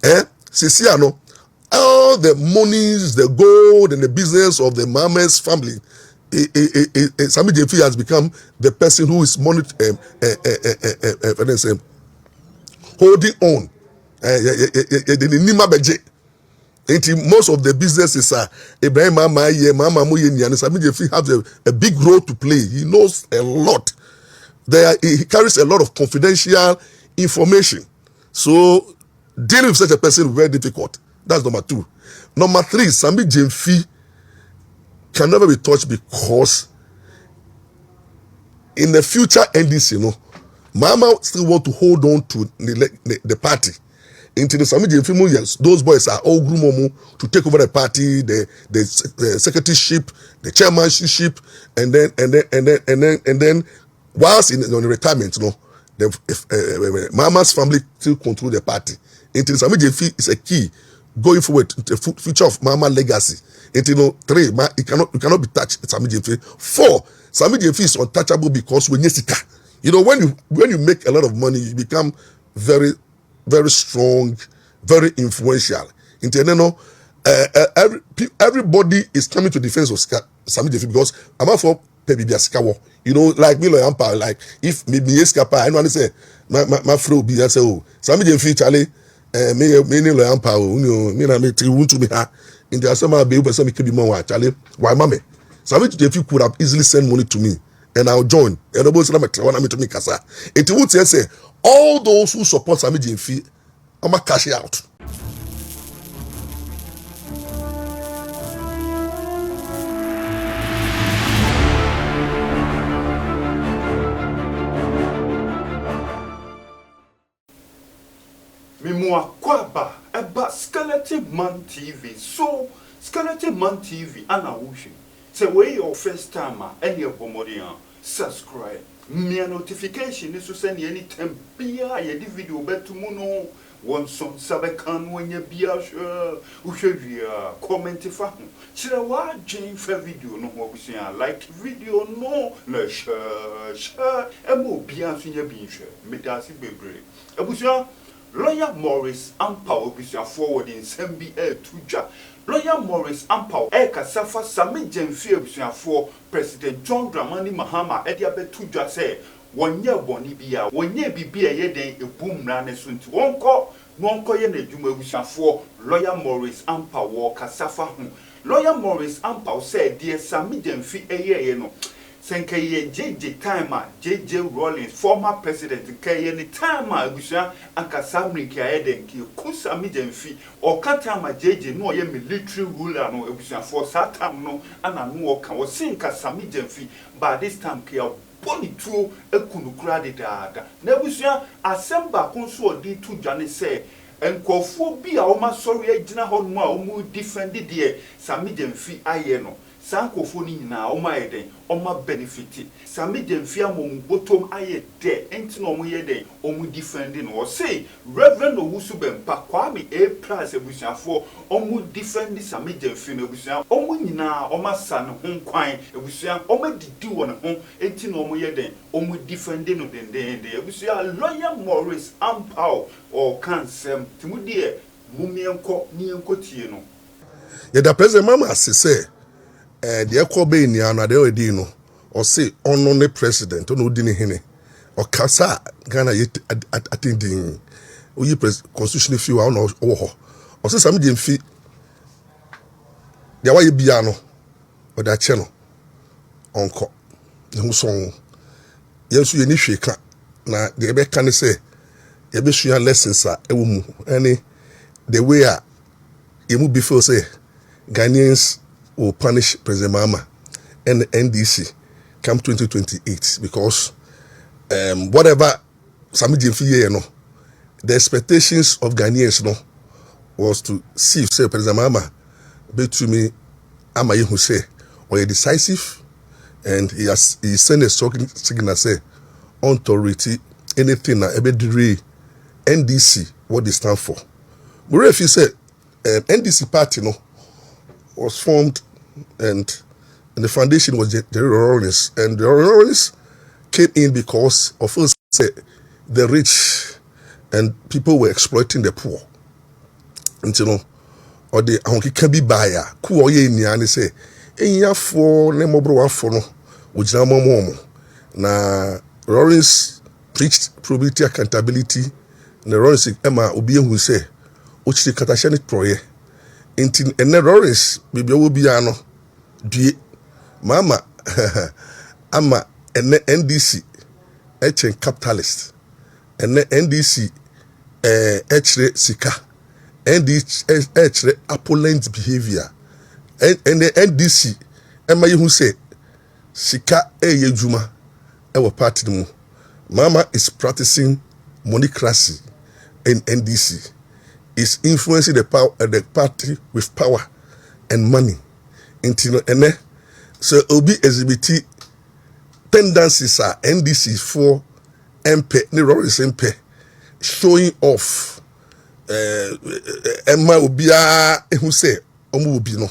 Sisiano, all the monies, the gold, and the business of the Mama's family, Sammy Gyamfi has become the person who is holding on. Most of the businesses are Ibrahim Mama Sammy Gyamfi has a big role to play. He knows a lot. He carries a lot of confidential information. So dealing with such a person is very difficult. That's number 2. Number 3, Sammy Gyamfi can never be touched because in the future NDC, Mama still want to hold on to the party. Into the Sammy Gyamfi, yes, those boys are all groomed to take over the party, the secretaryship, the chairmanship, and then whilst on the retirement, Mama's family still control the party. Into the Sammy Gyamfi is a key going forward to the future of Mama legacy. Into 3, it cannot be touched. Sammy Gyamfi. 4, Sammy Gyamfi is untouchable because when you make a lot of money, you become very, very strong, very influential. Everybody is coming to defense of Sammy Gyamfi because I'm out for Pebibiasikawo. Like me, Ampaw, like if me escapa, I know I say my friend be I say, oh, Sammy Gyamfi, Charlie, me Ampaw, me na me want to me ha. In the summer, be able to me keep more Charlie. Why, mommy? Sammy Gyamfi could have easily send money to me, and I'll join. And I was to me kasa. It would say all those who support Sammy Gyamfi, I'ma cash it out. Mimua kwaba eba Skeleton Man TV. So Skeleton Man TV ana wushi. Say where your first time any bomodian subscribe. Me notification is to send you anytime bia ye di video betumuno one son sabekan when ye bia share comment fa ho. Chira wa dwen fa video no ho busia like video no na share emo bia so ye bi hwe. Medasi bebre. Abusia Lawyer Maurice Ampaw obusia forwarding sembi tuja. Lawyer Maurice Ampaw kasafa Sammy Gyamfi obusia for President John Dramani Mahama ediabe tuja say wonye boni bia wonye bibia ye den ebumra ne so nti wonko ye na adwuma obusia for Lawyer Maurice Ampaw kasafa ho. Lawyer Maurice Ampaw said dear Sammy Gyamfi ye no Senkaye JJ time JJ Rawlings former president kaye ni time agusia anka Sammy Kyeden ki ku Sammy Gyamfi o katama JJ no ye military ruler no agusia for satam no ana no o kan o sinka Sammy Gyamfi by this time kia boni tuo ekunukura de dada na agusia asemba konso odi tu dwane say enkofo bi a o ma sori agina ho no a o mu defend de Sammy Gyamfi aye no Sankofo ni nyina o ma yeden o ma benefit Sammy Gyamfi amom botom aye de enti no mo yeden o mu defending o say Rev Owusu Bempah Kwame plus ebusuafo o mu defend Sammy Gyamfi no ebusua o mu nyina o ma sa ne ho kwan ebusua o ma didi won ho enti no mo yeden o mu defending no den ebusua Lawyer Maurice Ampaw o kansem timudie mumienko ni enko tie no ye da president mama say the Ekobe in Yana, they already know, or say, on the president, no dini hene, or Kasa, Ghana yet attending, or you constitutional few, or say Sammy Gyamfi, the way piano, or that channel, uncle, who song, yes, you initiate, now the Ebe can say, Ebe share lessons are any the way it would be for say, Ghanaians will punish President Mahama and the NDC come 2028 because whatever Sammy Gyamfi the expectations of Ghanaians was to see if say President Mahama to me Amaye who say or decisive and he sent a signal say authority anything na ebediri NDC what they stand for. But if you say NDC party was formed and the foundation was the Rawlings, and the Rawlings came in because of us say the rich and people were exploiting the poor. nti no ɔde ahonkeka bi baeɛ a ko ɔyɛ nia ne sɛ ɛnyafoɔ ne mmɔborɔwafoɔ no wɔgyina mɔmɔ na Lawrence preached probability accountability na Lawrence ɛma obi ehu sɛ ɔkyiri katahyɛ ne trɔyɛ nti ɛnɛ Lawrence biribi a wɔbiara no due mama ama ɛnɛ NDC ɛkyɛn capitalist ɛnɛ NDC ɛkyerɛ sika NDC ɛkyerɛ opulent behavior ɛnɛ NDC ɛma yehu sɛ sika ɛyɛ adwuma ɛwɔ party no mu mama is practicing moneycracy in NDC is influencing the party with power and money until ene so obi exhibit tendencies are NDC for MP ne Lawrence MP showing off Emma obia ehu say omo obi no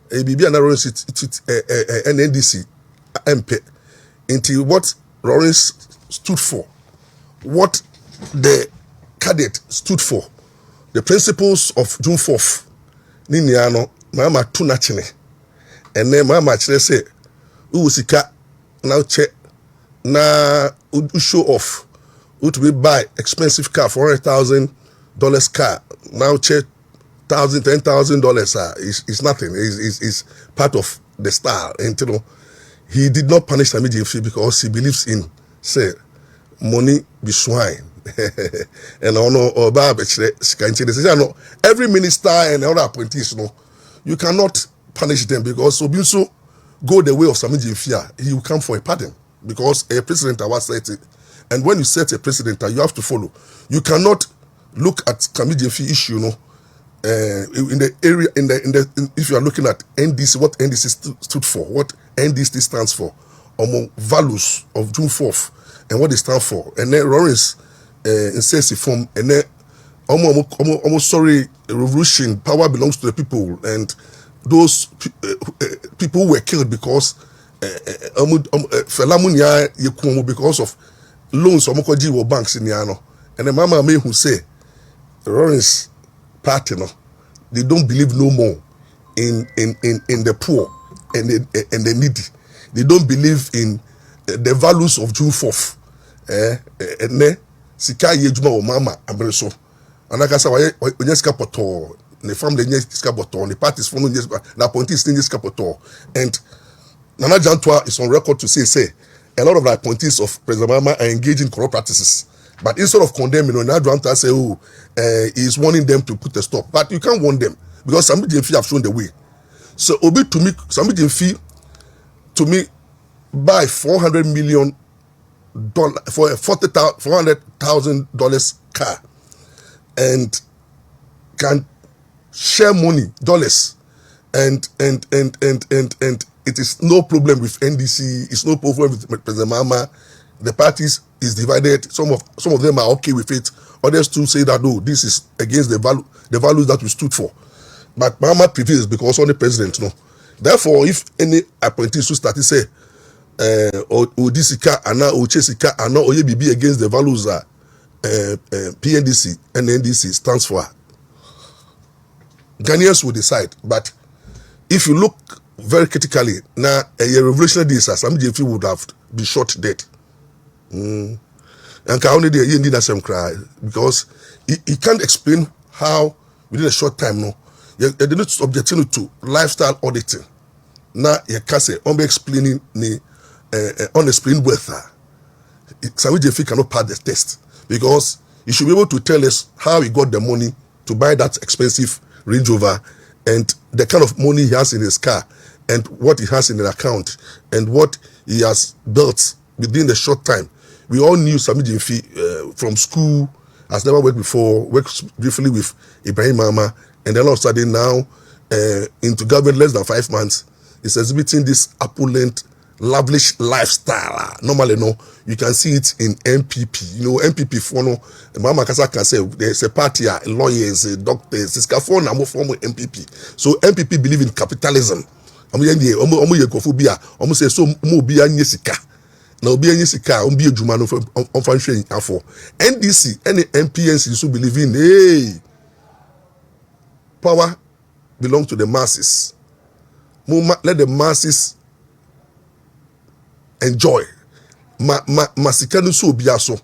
bibia na Lawrence NDC MP into what Lawrence stood for, what the cadet stood for, the principles of June 4th. Niniano, mama tunachine. And then mama actually say, Usika now check na show off. Would we buy expensive car, $400,000 car? Now check $10,000 is nothing. Is part of the style. And you know, he did not punish Sammy Gyamfi because he believes in say money be swine. And I know every minister and other appointees, you cannot punish them because Obiuso go the way of Sammy Gyamfi, he will come for a pardon because a president was set it. And when you set a president, you have to follow. You cannot look at Sammy Gyamfi issue, in the area if you are looking at NDC, what NDC stood for, what NDC stands for, among values of June 4th and what they stand for, and then Lawrence says from and then almost sorry revolution power belongs to the people, and those people who were killed because because of loans or banks in Yano, and then Mama May who say Lawrence party they don't believe no more in the poor and the needy. They don't believe in the values of June 4th. And then sika yejuma o mama abreso. Anaka when you poto the family nyesika poto the parties for no the appointees nyesika poto. And Nana Jantwa is on record to say a lot of the appointees of President Mama are engaging in corrupt practices. But instead of condemning, Nana Jantwa say, he's warning them to put a stop. But you can't warn them because Sammy Gyamfi have shown the way. So Obi to me, Sammy Gyamfi to me buy $400 million for a $400,000 car and can share money dollars and it is no problem with NDC. It's no problem with President Mama. The parties is divided. Some of them are okay with it. Others too say that no, this is against the values that we stood for. But Mama prevails because only president no. Therefore, if any appointees who start to say Odisika and now Ochesika and now Oyebibi against the values that PNDC and NDC stands for, Ghanaians will decide. But if you look very critically, now a revolutionary disaster, Sammy Gyamfi would have been shot dead. And can only the need some cry because he can't explain how within a short time you didn't subject to lifestyle auditing. Now you can say be explaining the unexplained wealth. Sammy Gyamfi cannot pass the test because he should be able to tell us how he got the money to buy that expensive Range Rover and the kind of money he has in his car and what he has in the account and what he has built within a short time. We all knew Sammy Gyamfi from school, has never worked before, worked briefly with Ibrahim Mama, and then all of a sudden now into government less than 5 months, is exhibiting this opulent, lavish lifestyle. Normally, you can see it in MPP. MPP for Mama Kasa can say there's a party, lawyers, doctors, it's a form MPP. So MPP believe in capitalism. Almost say so more be now be sika be adwuma no on function afọ NDC any MPNC so believe in power belongs to the masses. Let the masses enjoy. Masikanu so biaso.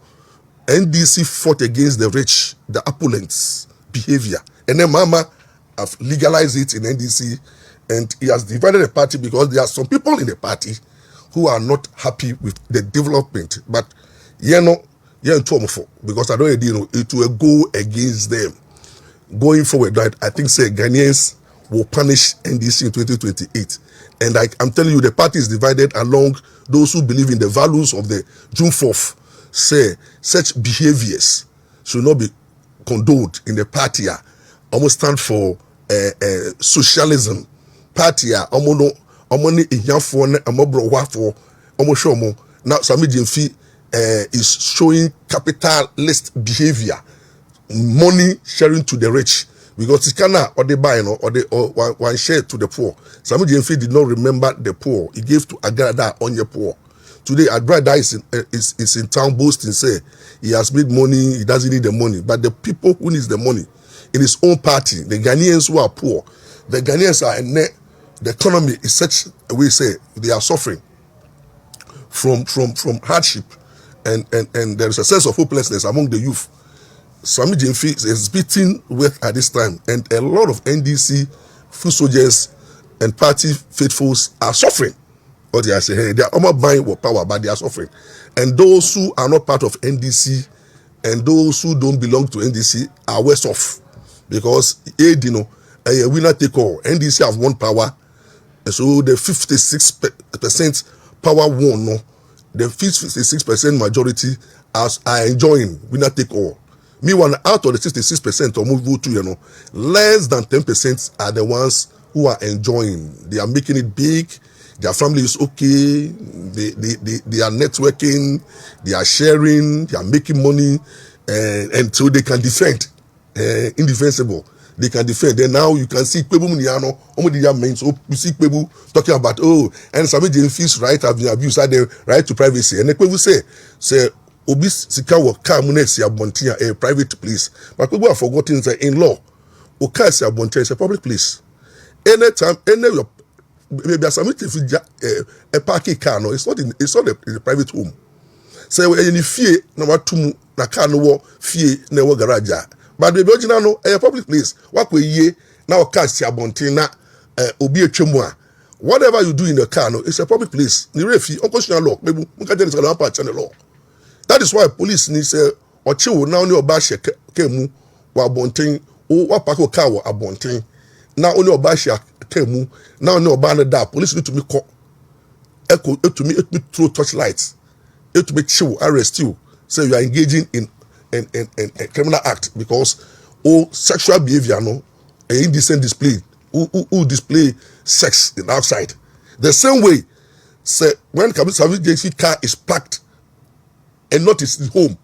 NDC fought against the rich, the opulents behavior, and then Mama have legalized it in NDC, and he has divided the party because there are some people in the party who are not happy with the development. But because I don't know it will go against them going forward. Right? I think say Ghanaians will punish NDC in 2028, and I'm telling you, the party is divided along those who believe in the values of the June 4th. Say such behaviors should not be condoned in the party. Almost stand for socialism. Party now Sammy Gyamfi is showing capitalist behavior, money sharing to the rich, because it's kind of or they buy or one share to the poor. Sammy Gyamfi did not remember the poor. He gave to Agrada on your poor. Today, Agrada is in town boasting, say he has made money, he doesn't need the money. But the people who needs the money in his own party, the Ghanaians who are poor, the Ghanaians are in the economy is such a way, say they are suffering from hardship, and there is a sense of hopelessness among the youth. Sammy Gyamfi is beaten with at this time, and a lot of NDC foot soldiers and party faithfuls are suffering. What they are saying, hey, they are almost buying with power, but they are suffering. And those who are not part of NDC and those who don't belong to NDC are worse off, because a winner take all. NDC have won power, and so the 56% power won. No, the 56% majority are enjoying winner take all. Meanwhile, out of the 66% or vote to less than 10% are the ones who are enjoying. They are making it big. Their family is okay, they are networking, they are sharing, they are making money, and so they can defend, indefensible. They can defend. Then now you can see Kwebu Muniano, so you see Kwebu talking about, and Sammy Gyamfi's right have been abused, the right to privacy. And then Kwebu say, Obis Sikawa Kamunesi Abontia, a private place. But people have forgotten that in law, Okasi Abontia is a public place. Anytime, maybe a parking car, no, it's not in a private home. So any fear number two na car no fear no garage. But the original no a public place. What we ye now cast ya bontina obi etwemwa. Whatever you do in the car, no, it's a public place. Ni refi unconstitutional law. Maybe muka tell us about channel law. That is why police ni say ochiwo now ni oba she kemu wa bontin o wa park car wa abontin. Now only oba she kemu now no oba da police need to me call echo to me throw torchlights. It to me chill arrest you. Say you are engaging in a criminal act because sexual behavior no indecent display who display sex in outside. The same way say when Sammy Gyamfi car is parked and not his home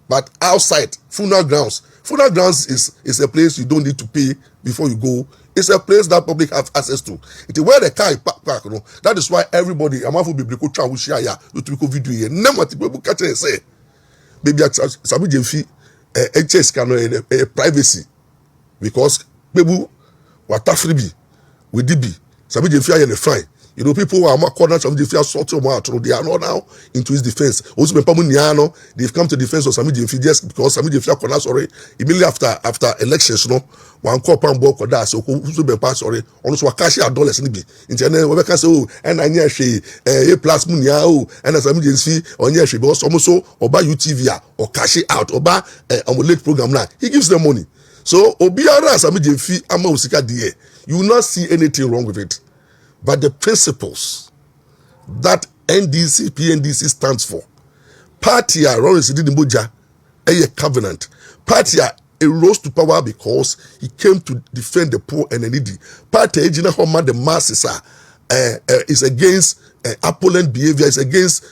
but outside funeral grounds. Funeral grounds is a place you don't need to pay before you go. It's a place that public have access to. It is where the car is parked. You know? That is why everybody I'm to be able to share video here. Never people catch and say baby Sammy Gyamfi HS can a privacy because people what freebie with DB Sammy Gyamfi are fine. You know, people who are more corners of the fear sort of they are not now into his defense. Owusu Bempah Muniano, they've come to defense of Sammy Gyamfi just because Sammy Gyamfi corner sorry. Immediately after elections, no one call pan book or that so Owusu Bempah sorry. Also a cash dollars in the internet we can say and I near she a plus Muniao and as Sammy Gyamfi on your she because almost so or buy UTV or cash it out or buy a late program now. He gives them money. So Obiara Sammy Gyamfi ama usika die. You will not see anything wrong with it. But the principles that NDC, PNDC stands for, party Lawrence Idiniboja, a covenant. Party rose to power because he came to defend the poor and the needy. Party Ejina Homa the masses is against opulent behavior, is against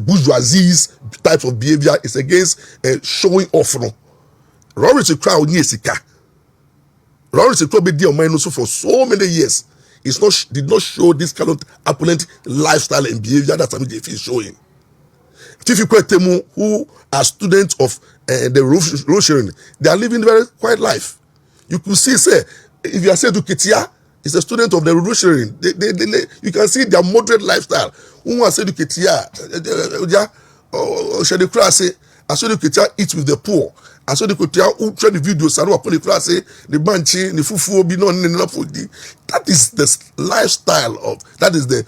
bourgeoisie's type of behavior, is against showing off. No, Lawrence crowd Sika. Lawrence crowd be dear man also for so many years. Did not show this kind of opulent lifestyle and behavior that Sammy Gyamfi is showing. Fifi Kwetemu, who are students of the Revolution, they are living a very quiet life. You could see, say, if you are saying to Ketia, is a student of the revolutionary. You can see their moderate lifestyle. Who was said to Ketia, shall the class say, I saw the Ketia eat with the poor. I saw the Ketia who try the videos, I know upon the class say, the banchi, the fufu, be non enough for the. That is the lifestyle of, that is the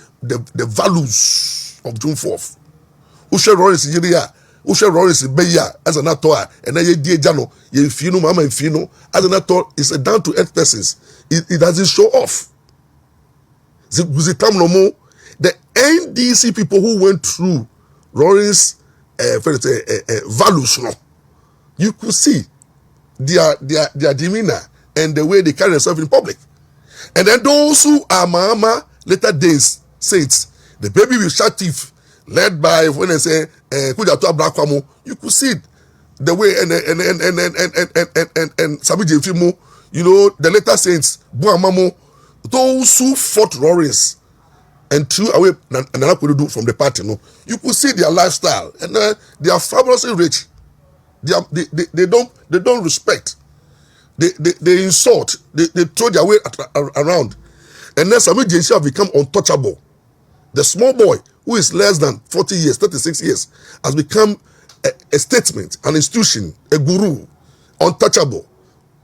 values of June 4th. Who shall roll is Nigeria, who shall roll is Beya as an actor, and then ye Jano, ye Fino, Mama and Fino, as an actor is a down to earth persons. It doesn't show off. The NDC people who went through Rory's values, you could see their demeanor and the way they carry themselves in public. And then those who are Mama later days saints, the baby with sharp teeth, led by when they say you could see the way and Sammy Gyamfi, you know, the later saints, Buamamo, those who fought Rollins and threw away Nana Kudu from the party, no, you could see their lifestyle, and they are fabulously rich. They don't respect. They insult. They throw their way around, and then Sammy Gyamfi have become untouchable. The small boy who is less than 40 years, 36 years, has become a statement, an institution, a guru, untouchable.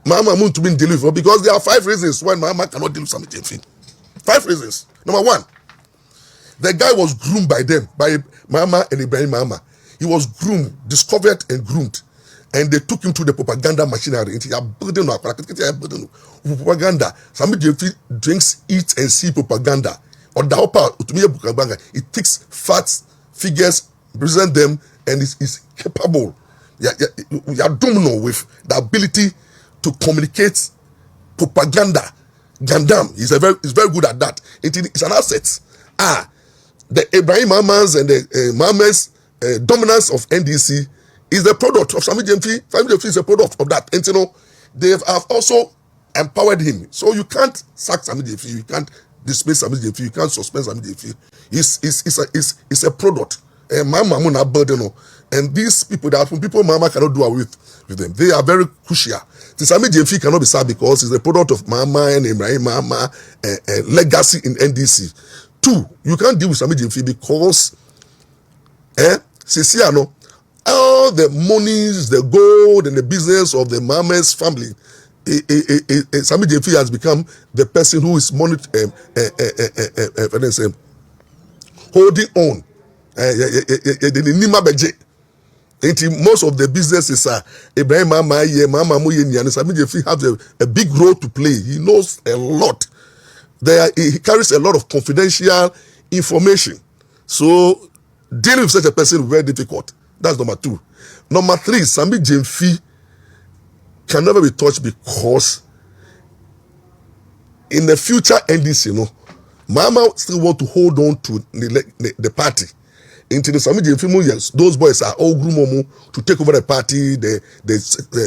Mama moved to be delivered because there are 5 reasons why Mama cannot deal with Sammy Gyamfi. 5 reasons. Number 1, the guy was groomed by them, by Mama and Ibrahim Mama. He was groomed, discovered and groomed. And they took him to the propaganda machinery. Propaganda. Sammy Gyamfi drinks, eats, and see propaganda. Or the upper, it takes facts, figures, present them, and is capable. You are domino with the ability to communicate propaganda. Gandam is very good at that. It's an asset. The Ibrahim Mamas and the Mamas dominance of NDC is the product of Sammy Gyamfi. Sammy Gyamfi is a product of that. And you know, they have also empowered him. So you can't sack Sammy Gyamfi. You can't dismiss Sammy Gyamfi. You can't suspend Sammy Gyamfi. It's a product. Mama burden. And these people, that people Mama cannot do away with them. They are very crucial. The Sammy Gyamfi cannot be sad because it's the product of Mama and Ibrahim Mama legacy in NDC. 2, you can't deal with Sammy Gyamfi because Sisiano, all the monies, the gold, and the business of the Mama's family, Sammy Gyamfi has become the person who is holding on. Most of the businesses are Ibrahim Mama, and Sammy Gyamfi has a big role to play. He knows a lot. He carries a lot of confidential information. So dealing with such a person is very difficult. That's number 2. Number 3, Sammy Gyamfi can never be touched because in the future NDC, you know, Mama still want to hold on to the party. Into the Sammy Gyamfi, yes, those boys are all groom to take over the party, the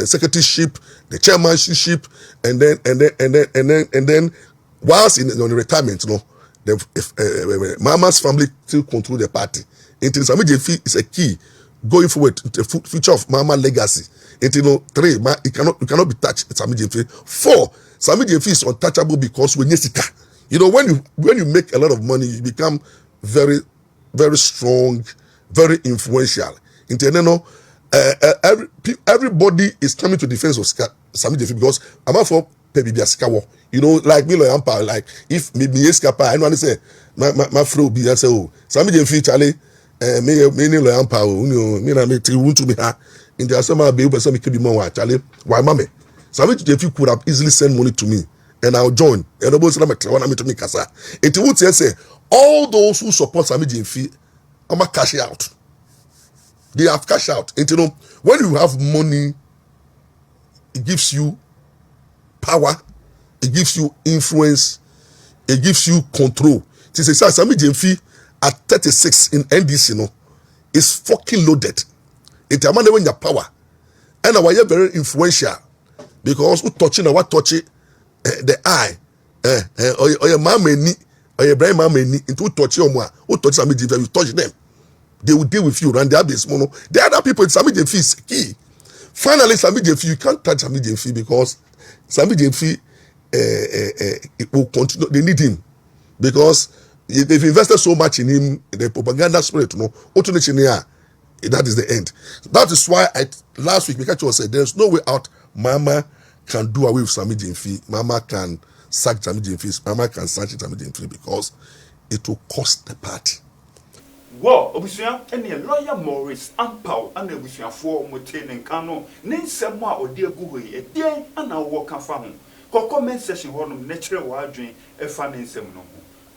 secretaryship, the chairmanship, and then whilst on the retirement, you know, Mama's family still control the party. Into the Sammy Gyamfi is a key going forward to the future of Mama legacy. Into, you know, 3, you cannot be touched. Sammy Gyamfi. 4, Sammy Gyamfi is untouchable because when you know, when you make a lot of money, you become very, very strong, very influential. Into, you know, everybody is coming to defense of Sammy Gyamfi because I'm not for you know, like me, Ampaw, like if me escapa, I know I say my fro be I say, oh, Sammy Gyamfi Charlie, me Ampaw, you know, me na me want to be her in the summer be able to be more Charlie. Why, mommy? Sammy Gyamfi could have easily sent money to me, and I'll join. And about to me kasa. It would say all those who support Sammy Gyamfi, I'm a cash out. They have cash out. And you know, when you have money, it gives you power, it gives you influence, it gives you control. Sammy Gyamfi at 36 in NDC, you know, is fucking loaded. It's a man when your power. And I was very influential because who touching or what touching the eye, or your mama or your brain mama into touch your mama, who touch Sammy Gyamfi, you touch them. They will deal with you, and they have this mono. The other people, Sammy Gyamfi is key. Finally, Sammy Gyamfi, you can't touch Sammy Gyamfi because Sammy Gyamfi it will continue. They need him because they've invested so much in him, the propaganda spirit, that is the end. That is why last week Mikachi was said there's no way out. Mama can do away with Sammy Gyamfi. Mama can sack Sammy Gyamfi. Mama can sack Sammy Gyamfi because it will cost the party. Well, Obusia, any lawyer Maurice Ampaw and Obusia for Motain Kano, name Samoa or dear Gui, a day and our walk and farm. Comment session one natural wild dream, a funny seminal.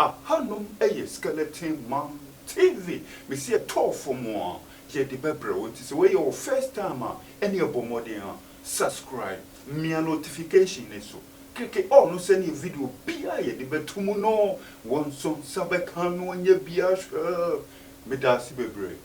A hanum a skeleton man TV. We see a tour for more. Yet the Bebro, it is away your first timer, any of Bomodian. Subscribe, me a notification is so. Click all no send video be I the betumuno one song Sabekano and ye be a medasi bebre.